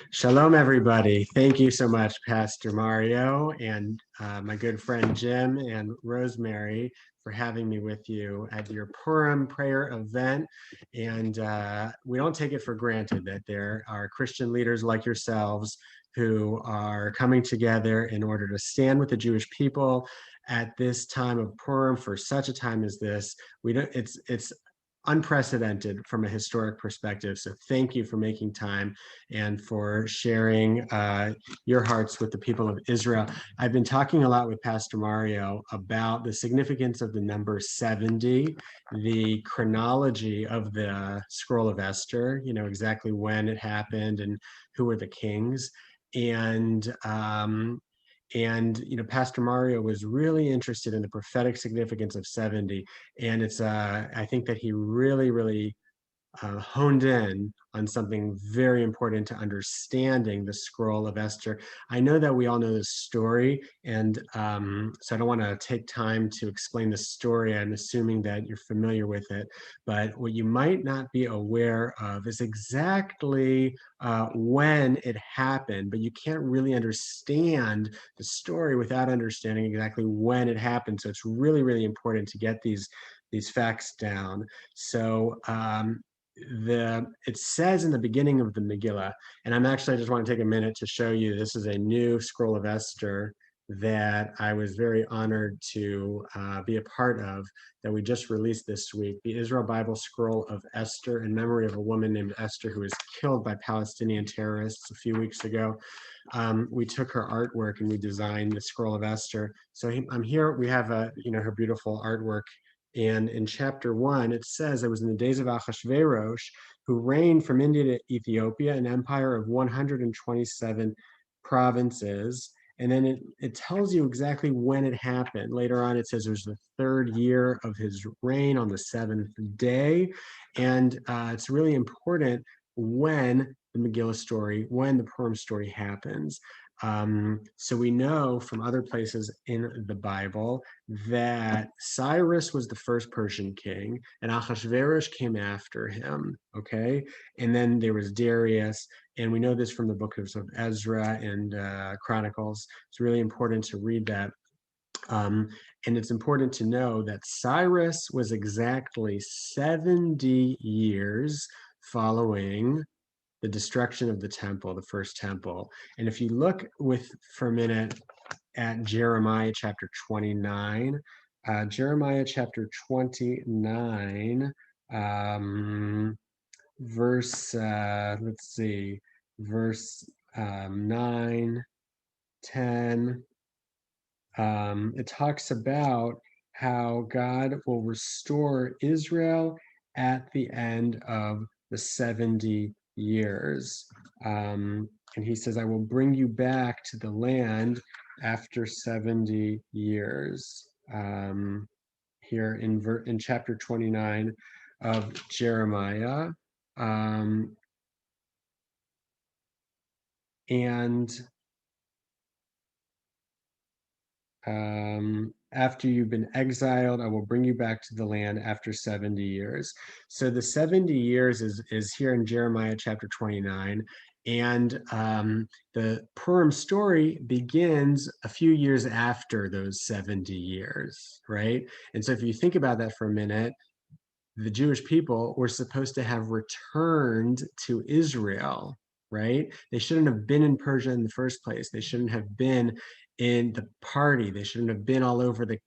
Shalom, everybody. Thank you so much, Pastor Mario, and my good friend Jim and Rosemary for having me with you at your Purim prayer event. And we don't take it for granted that there are Christian leaders like yourselves who are coming together in order to stand with the Jewish people at this time of Purim for such a time as this. We don't. It's unprecedented from a historic perspective. So thank you for making time and for sharing your hearts with the people of Israel. I've been talking a lot with Pastor Mario about the significance of the number 70, the chronology of the Scroll of Esther, exactly when it happened and who were the kings. And Pastor Mario was really interested in the prophetic significance of 70. And I think that he really honed in on something very important to understanding the Scroll of Esther. I know that we all know this story, and so I don't want to take time to explain the story. I'm assuming that you're familiar with it, but what you might not be aware of is exactly when it happened, but you can't really understand the story without understanding exactly when it happened. So it's really important to get these facts down. So it says in the beginning of the Megillah, and I just want to take a minute to show you this is a new Scroll of Esther that I was very honored to be a part of, that we just released this week, the Israel Bible Scroll of Esther in memory of a woman named Esther who was killed by Palestinian terrorists a few weeks ago. We took her artwork and we designed the Scroll of Esther. So I'm here, we have her beautiful artwork. And in chapter 1, it says, it was in the days of Ahasuerus, who reigned from India to Ethiopia, an empire of 127 provinces. And then it tells you exactly when it happened. Later on, it says it was the third year of his reign on the seventh day. And it's really important when the Megillah story, when the Purim story happens. So we know from other places in the Bible that Cyrus was the first Persian king and Ahasuerus came after him, okay? And then there was Darius, and we know this from the books of Ezra and Chronicles. It's really important to read that. And it's important to know that Cyrus was exactly 70 years following the destruction of the temple, the first temple. And if you look for a minute at Jeremiah chapter 29, Jeremiah chapter 29, verse, let's see, verse 9, 10, it talks about how God will restore Israel at the end of the 70 years. And he says, I will bring you back to the land after 70 years. Here in chapter 29 of Jeremiah. After you've been exiled, I will bring you back to the land after 70 years. So the 70 years is here in Jeremiah chapter 29. And the Purim story begins a few years after those 70 years, right? And so if you think about that for a minute, the Jewish people were supposed to have returned to Israel, right? They shouldn't have been in Persia in the first place. They shouldn't have been in the party. They shouldn't have been all over the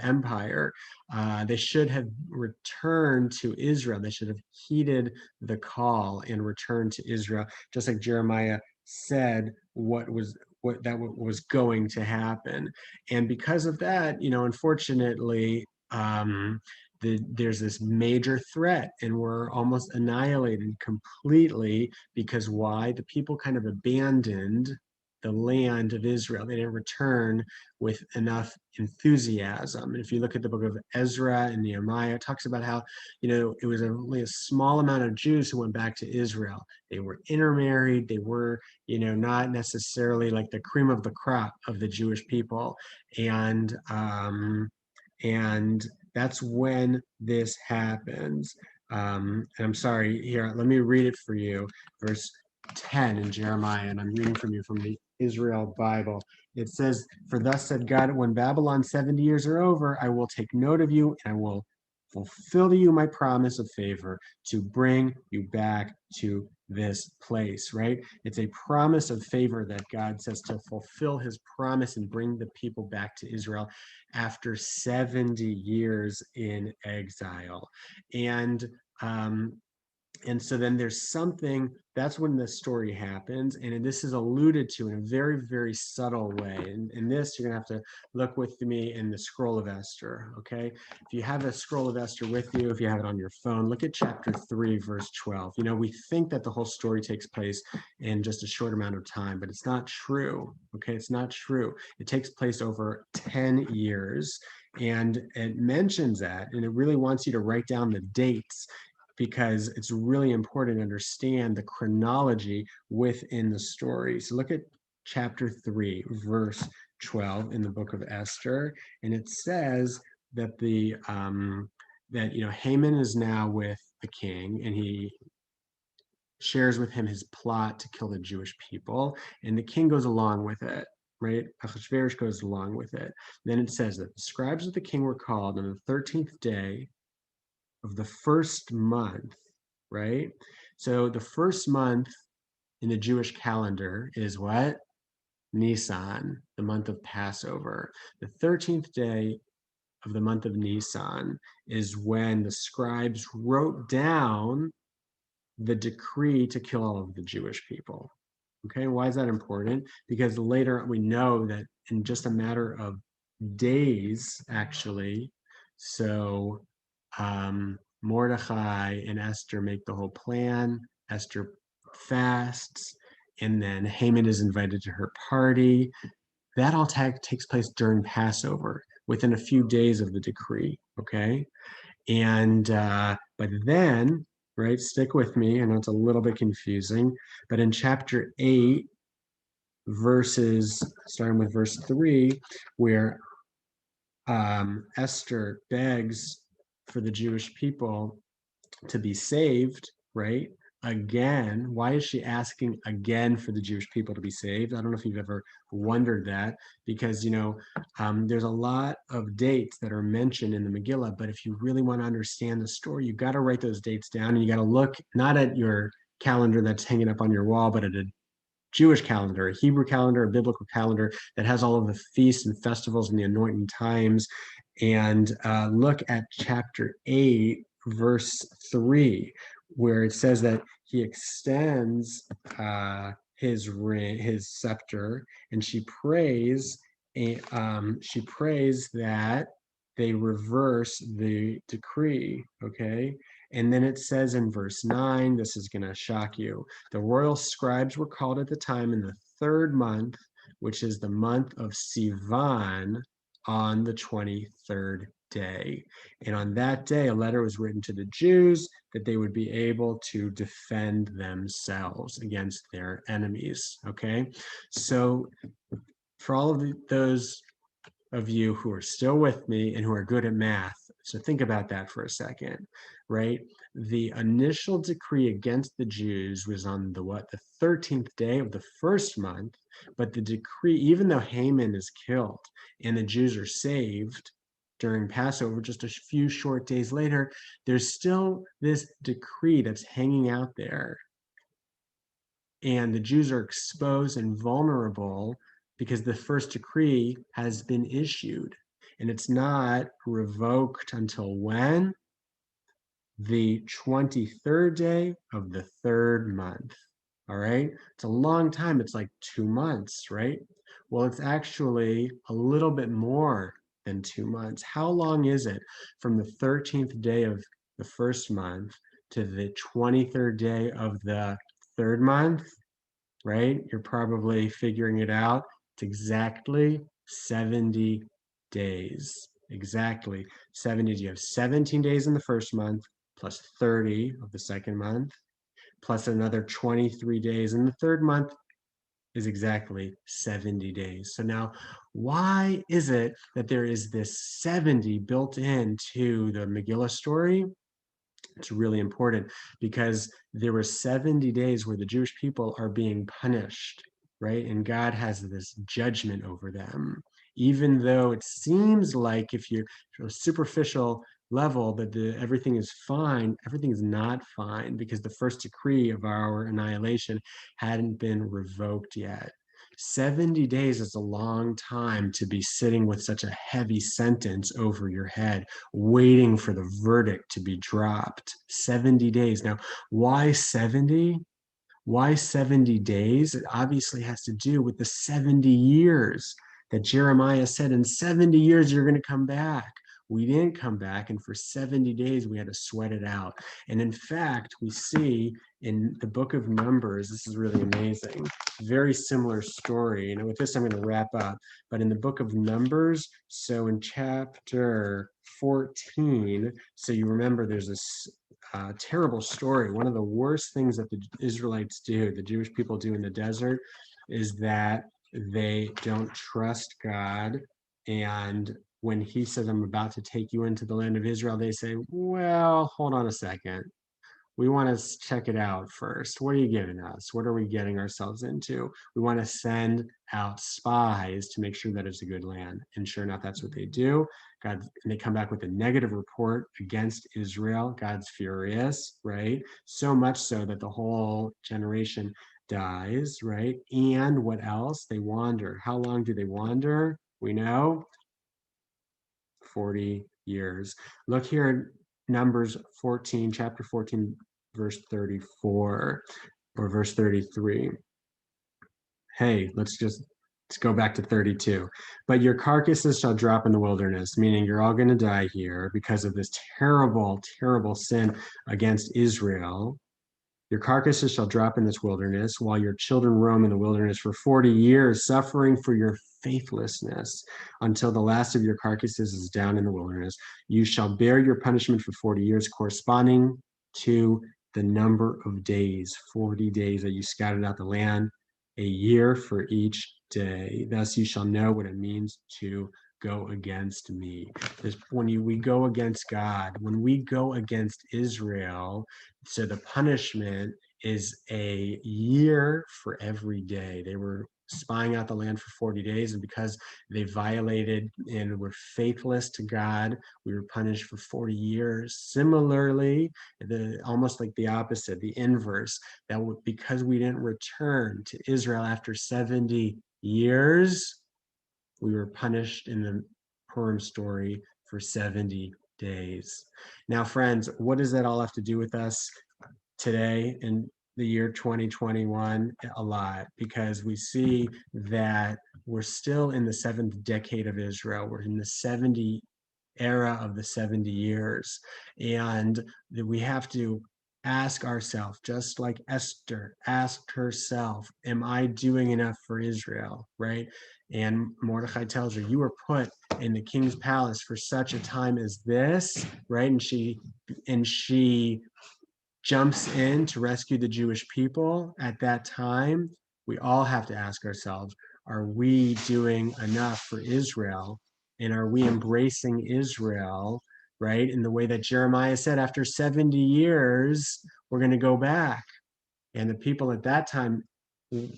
empire. They should have returned to Israel. They should have heeded the call and returned to Israel, just like Jeremiah said what was going to happen. And because of that, unfortunately, there's this major threat and we're almost annihilated completely because why? The people kind of abandoned the land of Israel. They didn't return with enough enthusiasm. And if you look at the book of Ezra and Nehemiah, it talks about how, it was only a small amount of Jews who went back to Israel. They were intermarried. They were, not necessarily like the cream of the crop of the Jewish people. And that's when this happens. And I'm sorry, here, let me read it for you. Verse 10 in Jeremiah, and I'm reading from the Israel Bible. It says, "For thus said God, when Babylon's 70 years are over, I will take note of you, and I will fulfill to you my promise of favor to bring you back to this place," right? It's a promise of favor that God says to fulfill his promise and bring the people back to Israel after 70 years in exile. And um, and so then there's something, that's when the story happens. And this is alluded to in a very, very subtle way. And in this, you're going to have to look with me in the Scroll of Esther. Okay. If you have a Scroll of Esther with you, if you have it on your phone, look at chapter 3, verse 12. You know, we think that the whole story takes place in just a short amount of time, but it's not true. Okay. It's not true. It takes place over 10 years. And it mentions that, and it really wants you to write down the dates because it's really important to understand the chronology within the story. So look at chapter 3, verse 12 in the book of Esther, and it says that Haman is now with the king, and he shares with him his plot to kill the Jewish people, and the king goes along with it. Right? Ahasuerus goes along with it. Then it says that the scribes of the king were called on the 13th day of the first month, right? So the first month in the Jewish calendar is what? Nisan, the month of Passover. The 13th day of the month of Nisan is when the scribes wrote down the decree to kill all of the Jewish people. Okay, why is that important? Because later we know that in just a matter of days, actually, so Mordecai and Esther make the whole plan. Esther fasts, and then Haman is invited to her party. That all takes place during Passover, within a few days of the decree. Okay, and but then, right? Stick with me. I know it's a little bit confusing, but in chapter 8, starting with verse 3, where Esther begs for the Jewish people to be saved, right? Again, why is she asking again for the Jewish people to be saved? I don't know if you've ever wondered that, because, there's a lot of dates that are mentioned in the Megillah, but if you really want to understand the story, you got to write those dates down, and you got to look not at your calendar that's hanging up on your wall, but at a Jewish calendar, a Hebrew calendar, a biblical calendar that has all of the feasts and festivals and the anointing times. And look at chapter 8, verse 3, where it says that he extends his ring, his scepter, and she prays that they reverse the decree. Okay. And then it says in verse 9, this is going to shock you. The royal scribes were called at the time in the third month, which is the month of Sivan, on the 23rd day. And on that day, a letter was written to the Jews that they would be able to defend themselves against their enemies. Okay. So for all of those of you who are still with me and who are good at math, so think about that for a second, right? The initial decree against the Jews was on the 13th day of the first month, but the decree, even though Haman is killed and the Jews are saved during Passover, just a few short days later, there's still this decree that's hanging out there. And the Jews are exposed and vulnerable because the first decree has been issued. And it's not revoked until when? The 23rd day of the third month. All right. It's a long time. It's like 2 months, right? Well, it's actually a little bit more than 2 months. How long is it from the 13th day of the first month to the 23rd day of the third month? Right? You're probably figuring it out. It's exactly 70 days. Exactly 70 days. You have 17 days in the first month, plus 30 of the second month, plus another 23 days in the third month is exactly 70 days. So now, why is it that there is this 70 built into the Megillah story? It's really important because there were 70 days where the Jewish people are being punished, right? And God has this judgment over them. Even though it seems like if you're a superficial level that everything is fine, everything is not fine because the first decree of our annihilation hadn't been revoked yet. 70 days is a long time to be sitting with such a heavy sentence over your head, waiting for the verdict to be dropped. 70 days. Now, why 70? Why 70 days? It obviously has to do with the 70 years that Jeremiah said, in 70 years, you're going to come back. We didn't come back, and for 70 days, we had to sweat it out. And in fact, we see in the book of Numbers, this is really amazing, very similar story. And with this, I'm going to wrap up. But in the book of Numbers, so in chapter 14, so you remember there's this terrible story. One of the worst things that the Israelites do, the Jewish people do in the desert, is that they don't trust God. And when he says, I'm about to take you into the land of Israel, they say, well, hold on a second. We want to check it out first. What are you giving us? What are we getting ourselves into? We want to send out spies to make sure that it's a good land. And sure enough, that's what they do. God, and they come back with a negative report against Israel. God's furious, right? So much so that the whole generation dies, right? And what else? They wander. How long do they wander? We know 40 years. Look here at Numbers 14, chapter 14, verse 34 or verse 33. Hey, let's go back to 32. But your carcasses shall drop in the wilderness, meaning you're all going to die here because of this terrible, terrible sin against Israel. Your carcasses shall drop in this wilderness, while your children roam in the wilderness for 40 years, suffering for your faithlessness, until the last of your carcasses is down in the wilderness. You shall bear your punishment for 40 years, corresponding to the number of days, 40 days that you scattered out the land, a year for each day. Thus you shall know what it means to go against me. We go against God, when we go against Israel, so the punishment is a year for every day. They were spying out the land for 40 days, and because they violated and were faithless to God, we were punished for 40 years. Similarly, almost like the opposite, the inverse, that because we didn't return to Israel after 70 years, we were punished in the Purim story for 70 days. Now, friends, what does that all have to do with us today in the year 2021? A lot, because we see that we're still in the seventh decade of Israel. We're in the 70 era of the 70 years. And that we have to ask ourselves, just like Esther asked herself, am I doing enough for Israel? Right? And Mordecai tells her, you were put in the king's palace for such a time as this, right? And she jumps in to rescue the Jewish people at that time. We all have to ask ourselves, are we doing enough for Israel? And are we embracing Israel, right? In the way that Jeremiah said, after 70 years, we're going to go back. And the people at that time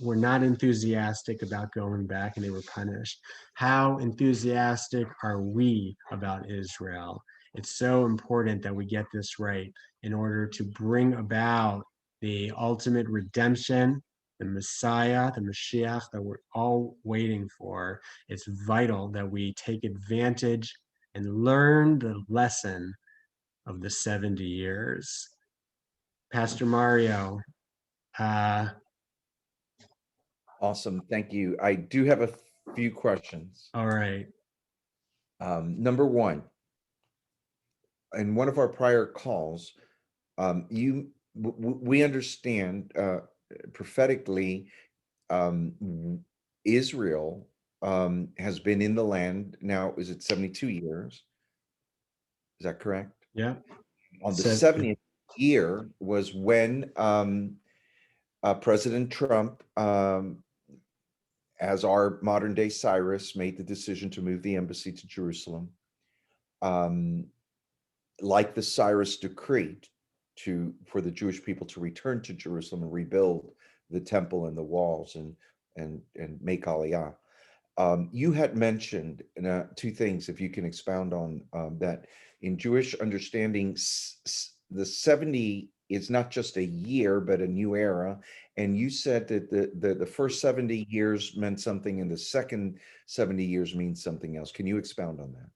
were not enthusiastic about going back, and they were punished. How enthusiastic are we about Israel? It's so important that we get this right in order to bring about the ultimate redemption, the Messiah, the Mashiach that we're all waiting for. It's vital that we take advantage and learn the lesson of the 70 years. Pastor Mario, Awesome. Thank you. I do have a few questions. all right. Number one, in one of our prior calls, we understand prophetically, Israel has been in the land now. Is it 72 years? Is that correct? Yeah. On the So 70th year was when President Trump, as our modern day Cyrus, made the decision to move the embassy to Jerusalem. Like the Cyrus decree, for the Jewish people to return to Jerusalem and rebuild the temple and the walls and make Aliyah. You had mentioned two things, if you can expound on that. In Jewish understanding, the 70 is not just a year, but a new era. And you said that the first 70 years meant something, and the second 70 years means something else. Can you expound on that?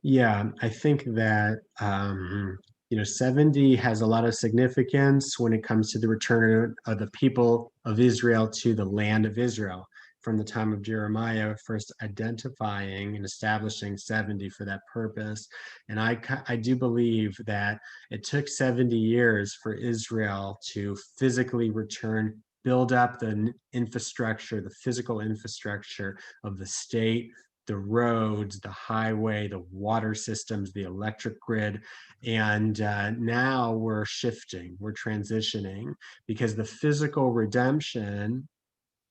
Yeah, I think that 70 has a lot of significance when it comes to the return of the people of Israel to the land of Israel. From the time of Jeremiah, first identifying and establishing 70 for that purpose. And I do believe that it took 70 years for Israel to physically return, build up the infrastructure, the physical infrastructure of the state, the roads, the highway, the water systems, the electric grid. And now we're shifting, we're transitioning, because the physical redemption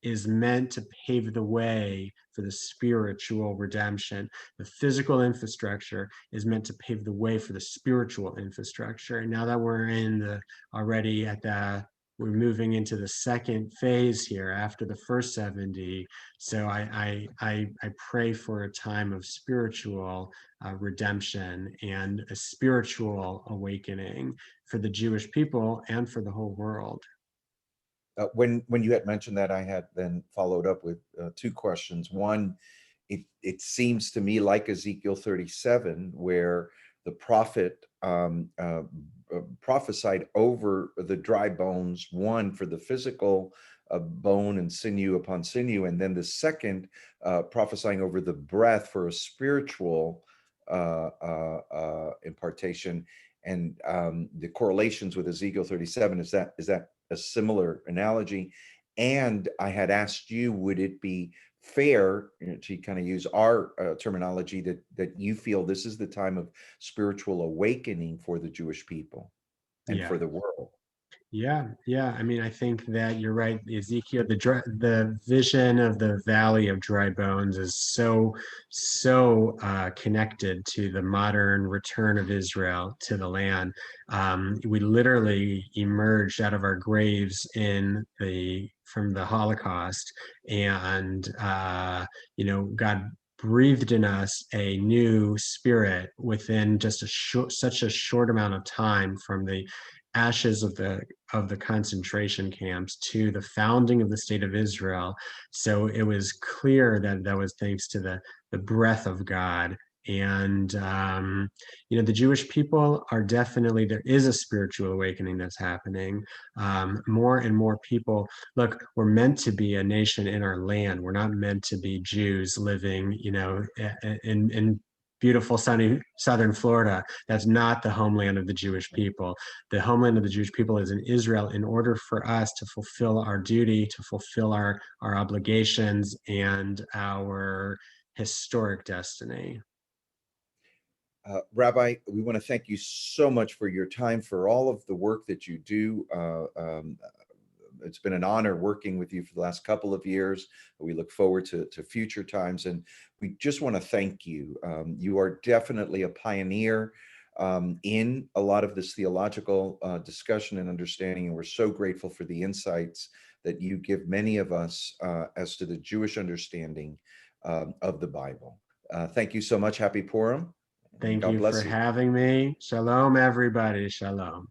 is meant to pave the way for the spiritual redemption. The physical infrastructure is meant to pave the way for the spiritual infrastructure. And now that we're already at we're moving into the second phase here after the first 70. So I pray for a time of spiritual redemption and a spiritual awakening for the Jewish people and for the whole world. When you had mentioned that, I had then followed up with two questions. One, it seems to me like Ezekiel 37, where the prophet prophesied over the dry bones, one for the physical bone and sinew upon sinew, and then the second prophesying over the breath for a spiritual impartation. And the correlations with Ezekiel 37, is that a similar analogy? And I had asked you, would it be fair, to kind of use our terminology, that you feel this is the time of spiritual awakening for the Jewish people and Yeah. for the world? Yeah. I mean, I think that you're right. Ezekiel, the vision of the valley of dry bones is so connected to the modern return of Israel to the land. We literally emerged out of our graves from the Holocaust, and God breathed in us a new spirit within just such a short amount of time, from the ashes of the concentration camps to the founding of the state of Israel. So it was clear that that was thanks to the breath of God. And the Jewish people are definitely, there is a spiritual awakening that's happening. More and more people, look, we're meant to be a nation in our land. We're not meant to be Jews living, in beautiful sunny southern Florida. That's not the homeland of the Jewish people. The homeland of the Jewish people is in Israel. In order for us to fulfill our duty, to fulfill our obligations and our historic destiny. Rabbi, we want to thank you so much for your time, for all of the work that you do. It's been an honor working with you for the last couple of years. We look forward to future times, and we just want to thank you. You are definitely a pioneer in a lot of this theological discussion and understanding, and we're so grateful for the insights that you give many of us as to the Jewish understanding of the Bible. Thank you so much. Happy Purim, and Thank God you for bless you. having me. Shalom, everybody. Shalom.